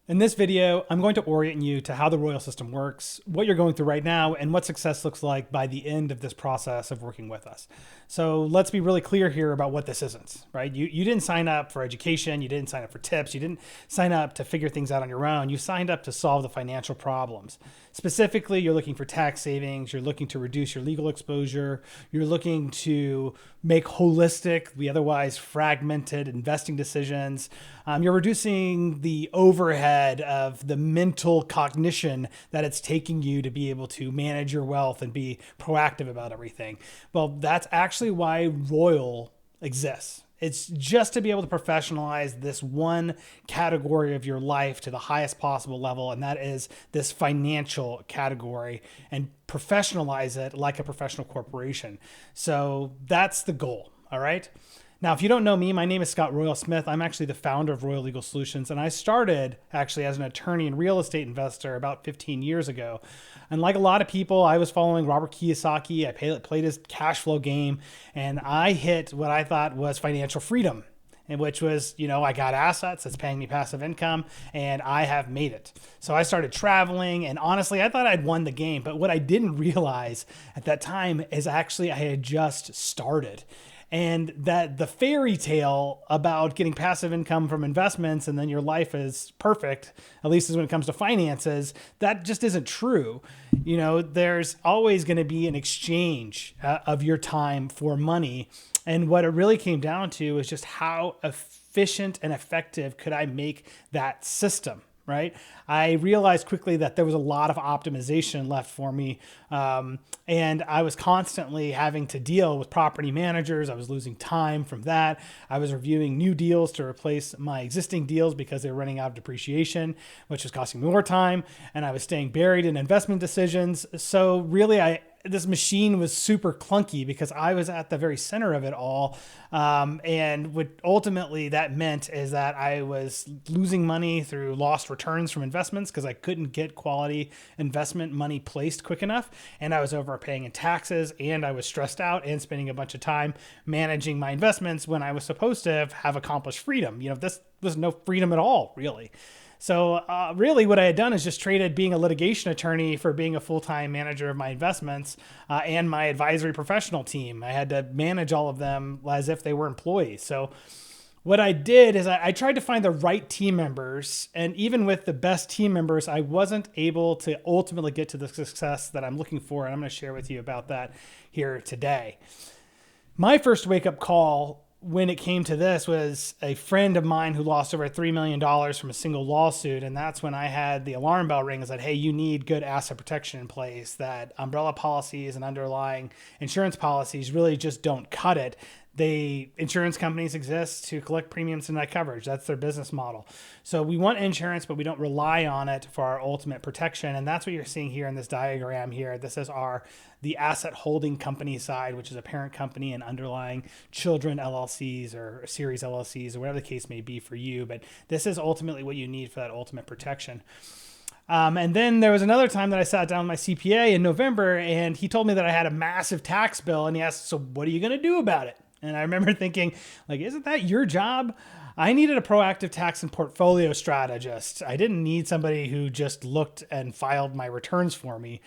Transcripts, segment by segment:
In this video, I'm going to orient you to how the Royal system works, what you're going through right now, and what success looks like by the end of this process of working with us. So let's be really clear here about what this isn't, right? You didn't sign up for education, you didn't sign up for tips, you didn't sign up to figure things out on your own. You signed up to solve the financial problems. Specifically, you're looking for tax savings, you're looking to reduce your legal exposure, you're looking to make holistic, the otherwise fragmented investing decisions. You're reducing the overhead of the mental cognition that it's taking you to be able to manage your wealth and be proactive about everything. Well, that's actually why Royal exists. It's just to be able to professionalize this one category of your life to the highest possible level, and that is this financial category, and professionalize it like a professional corporation. So that's the goal, all right? Now, if you don't know me, my name is Scott Royal Smith. I'm actually the founder of Royal Legal Solutions, and I started actually as an attorney and real estate investor about 15 years ago. And like a lot of people, I was following Robert Kiyosaki. I played his cash flow game, and I hit what I thought was financial freedom, and which was, I got assets that's paying me passive income, and I have made it. So I started traveling, and honestly, I thought I'd won the game. But what I didn't realize at that time is actually I had just started. And that the fairy tale about getting passive income from investments and then your life is perfect, at least when it comes to finances, that just isn't true. There's always going to be an exchange of your time for money. And what it really came down to is just how efficient and effective could I make that system, right? I realized quickly that there was a lot of optimization left for me. And I was constantly having to deal with property managers. I was losing time from that. I was reviewing new deals to replace my existing deals because they were running out of depreciation, which was costing me more time. And I was staying buried in investment decisions. So really, this machine was super clunky because I was at the very center of it all. And what ultimately that meant is that I was losing money through lost returns from investments because I couldn't get quality investment money placed quick enough. And I was overpaying in taxes, and I was stressed out and spending a bunch of time managing my investments when I was supposed to have accomplished freedom. This was no freedom at all, really. So really what I had done is just traded being a litigation attorney for being a full-time manager of my investments and my advisory professional team. I had to manage all of them as if they were employees. So what I did is I tried to find the right team members. And even with the best team members, I wasn't able to ultimately get to the success that I'm looking for. And I'm going to share with you about that here today. My first wake-up call when it came to this was a friend of mine who lost over $3 million from a single lawsuit. And that's when I had the alarm bell ring, is that, hey, you need good asset protection in place, that umbrella policies and underlying insurance policies really just don't cut it. Insurance companies exist to collect premiums and net coverage. That's their business model. So we want insurance, but we don't rely on it for our ultimate protection. And that's what you're seeing here in this diagram here. This is the asset holding company side, which is a parent company and underlying children LLCs or series LLCs or whatever the case may be for you. But this is ultimately what you need for that ultimate protection. And then there was another time that I sat down with my CPA in November, and he told me that I had a massive tax bill, and he asked, so what are you going to do about it? And I remember thinking, isn't that your job? I needed a proactive tax and portfolio strategist. I didn't need somebody who just looked and filed my returns for me.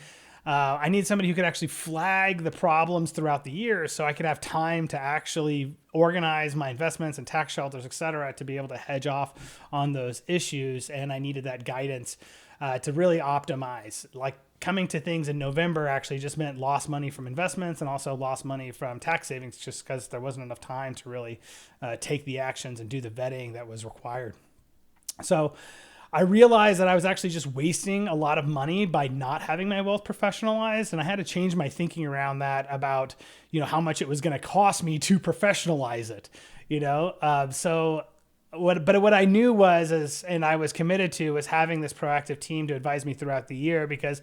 I need somebody who could actually flag the problems throughout the year so I could have time to actually organize my investments and tax shelters, et cetera, to be able to hedge off on those issues. And I needed that guidance to really optimize. Coming to things in November actually just meant lost money from investments and also lost money from tax savings just because there wasn't enough time to really take the actions and do the vetting that was required. So I realized that I was actually just wasting a lot of money by not having my wealth professionalized. And I had to change my thinking around that about, how much it was going to cost me to professionalize it, What I knew was, and I was committed to, was having this proactive team to advise me throughout the year, because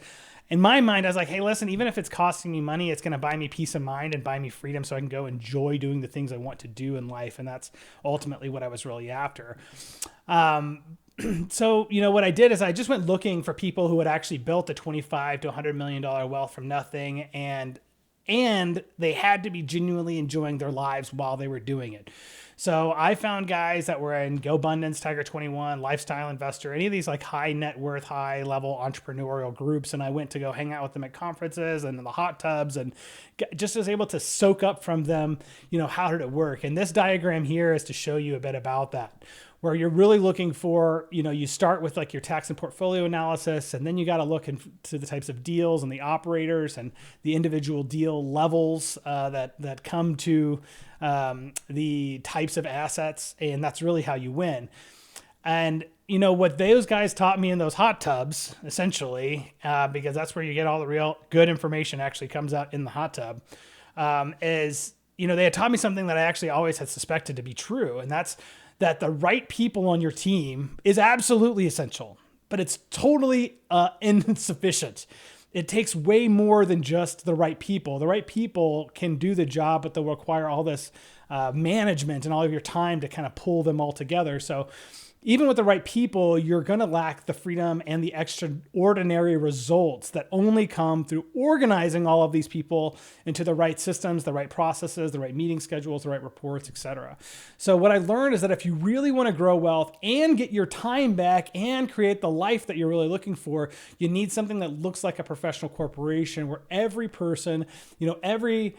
in my mind, I was like, hey, listen, even if it's costing me money, it's going to buy me peace of mind and buy me freedom so I can go enjoy doing the things I want to do in life. And that's ultimately what I was really after. So, what I did is I just went looking for people who had actually built a $25 to $100 million wealth from nothing, and they had to be genuinely enjoying their lives while they were doing it. So I found guys that were in GoBundance, Tiger 21, Lifestyle Investor, any of these like high net worth, high level entrepreneurial groups. And I went to go hang out with them at conferences and in the hot tubs, and just was able to soak up from them, how did it work? And this diagram here is to show you a bit about that, where you're really looking for, you start with like your tax and portfolio analysis, and then you got to look into the types of deals and the operators and the individual deal levels that come to the types of assets. And that's really how you win. And what those guys taught me in those hot tubs, essentially, because that's where you get all the real good information actually comes out in the hot tub, is, they had taught me something that I actually always had suspected to be true. And that's that the right people on your team is absolutely essential, but it's totally insufficient. It takes way more than just the right people. The right people can do the job, but they'll require all this management and all of your time to kind of pull them all together. So even with the right people, you're going to lack the freedom and the extraordinary results that only come through organizing all of these people into the right systems, the right processes, the right meeting schedules, the right reports, etc. So what I learned is that if you really want to grow wealth and get your time back and create the life that you're really looking for, you need something that looks like a professional corporation where every person, every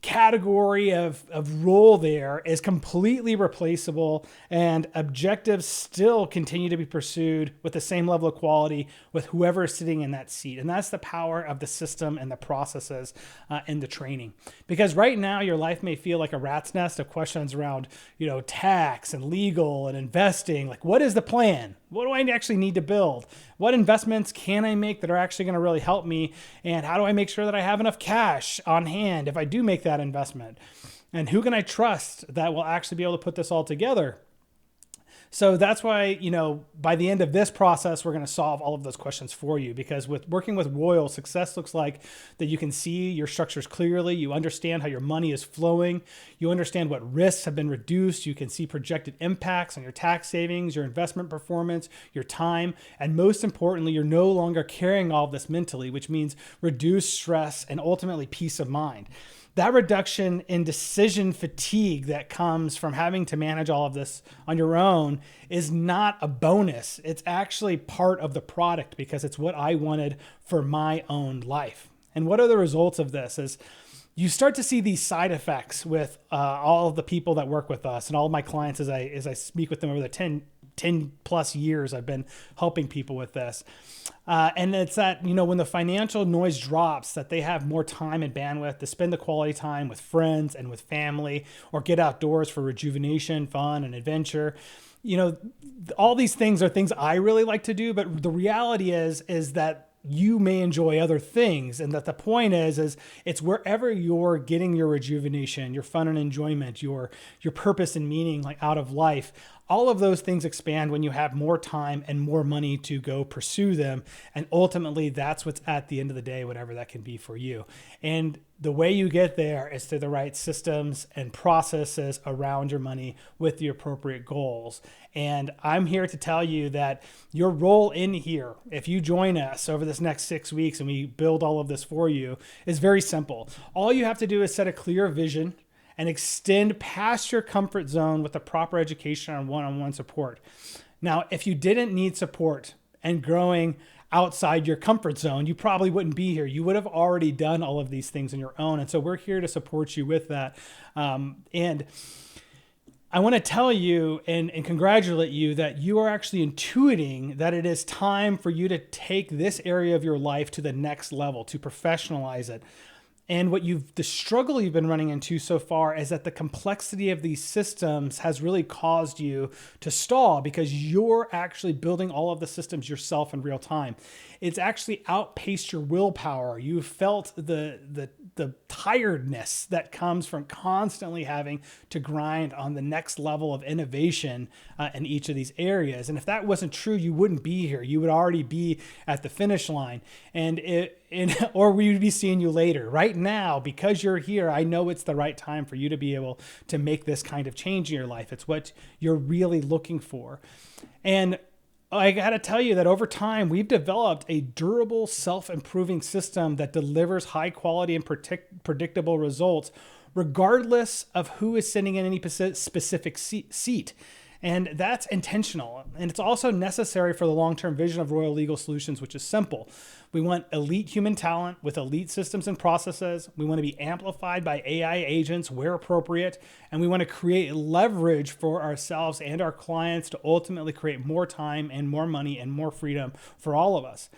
category of role there is completely replaceable, and objectives still continue to be pursued with the same level of quality with whoever is sitting in that seat. And that's the power of the system and the processes and the training. Because right now your life may feel like a rat's nest of questions around, tax and legal and investing. Like, what is the plan? What do I actually need to build? What investments can I make that are actually going to really help me? And how do I make sure that I have enough cash on hand if I do make that investment? And who can I trust that will actually be able to put this all together? So that's why, by the end of this process, we're going to solve all of those questions for you, because with working with Royal, success looks like that you can see your structures clearly. You understand how your money is flowing. You understand what risks have been reduced. You can see projected impacts on your tax savings, your investment performance, your time. And most importantly, you're no longer carrying all of this mentally, which means reduced stress and ultimately peace of mind. That reduction in decision fatigue that comes from having to manage all of this on your own is not a bonus. It's actually part of the product, because it's what I wanted for my own life. And what are the results of this is you start to see these side effects with all of the people that work with us and all of my clients as I speak with them over the 10 plus years I've been helping people with this. And it's that, when the financial noise drops, that they have more time and bandwidth to spend the quality time with friends and with family, or get outdoors for rejuvenation, fun, and adventure. All these things are things I really like to do, but the reality is that you may enjoy other things. And that the point is it's wherever you're getting your rejuvenation, your fun and enjoyment, your purpose and meaning, like out of life. All of those things expand when you have more time and more money to go pursue them. And ultimately, that's what's at the end of the day, whatever that can be for you. And the way you get there is through the right systems and processes around your money with the appropriate goals. And I'm here to tell you that your role in here, if you join us over this next 6 weeks and we build all of this for you, is very simple. All you have to do is set a clear vision and extend past your comfort zone with the proper education and one-on-one support. Now, if you didn't need support and growing outside your comfort zone, you probably wouldn't be here. You would have already done all of these things on your own. And so we're here to support you with that. And I want to tell you and congratulate you that you are actually intuiting that it is time for you to take this area of your life to the next level, to professionalize it. And the struggle you've been running into so far is that the complexity of these systems has really caused you to stall, because you're actually building all of the systems yourself in real time. It's actually outpaced your willpower. You've felt the tiredness that comes from constantly having to grind on the next level of innovation in each of these areas. And if that wasn't true, you wouldn't be here. You would already be at the finish line. Or we would be seeing you later. Right now, because you're here, I know it's the right time for you to be able to make this kind of change in your life. It's what you're really looking for. And I got to tell you that over time, we've developed a durable, self-improving system that delivers high quality and predictable results regardless of who is sitting in any specific seat. And that's intentional. And it's also necessary for the long-term vision of Royal Legal Solutions, which is simple. We want elite human talent with elite systems and processes. We want to be amplified by AI agents where appropriate. And we want to create leverage for ourselves and our clients to ultimately create more time and more money and more freedom for all of us.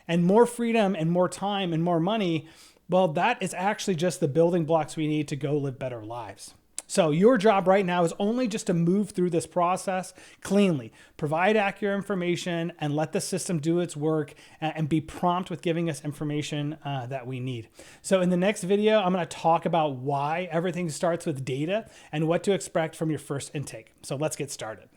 And more freedom and more time and more money, well, that is actually just the building blocks we need to go live better lives. So your job right now is only just to move through this process cleanly, provide accurate information, and let the system do its work, and be prompt with giving us information that we need. So in the next video, I'm going to talk about why everything starts with data and what to expect from your first intake. So let's get started.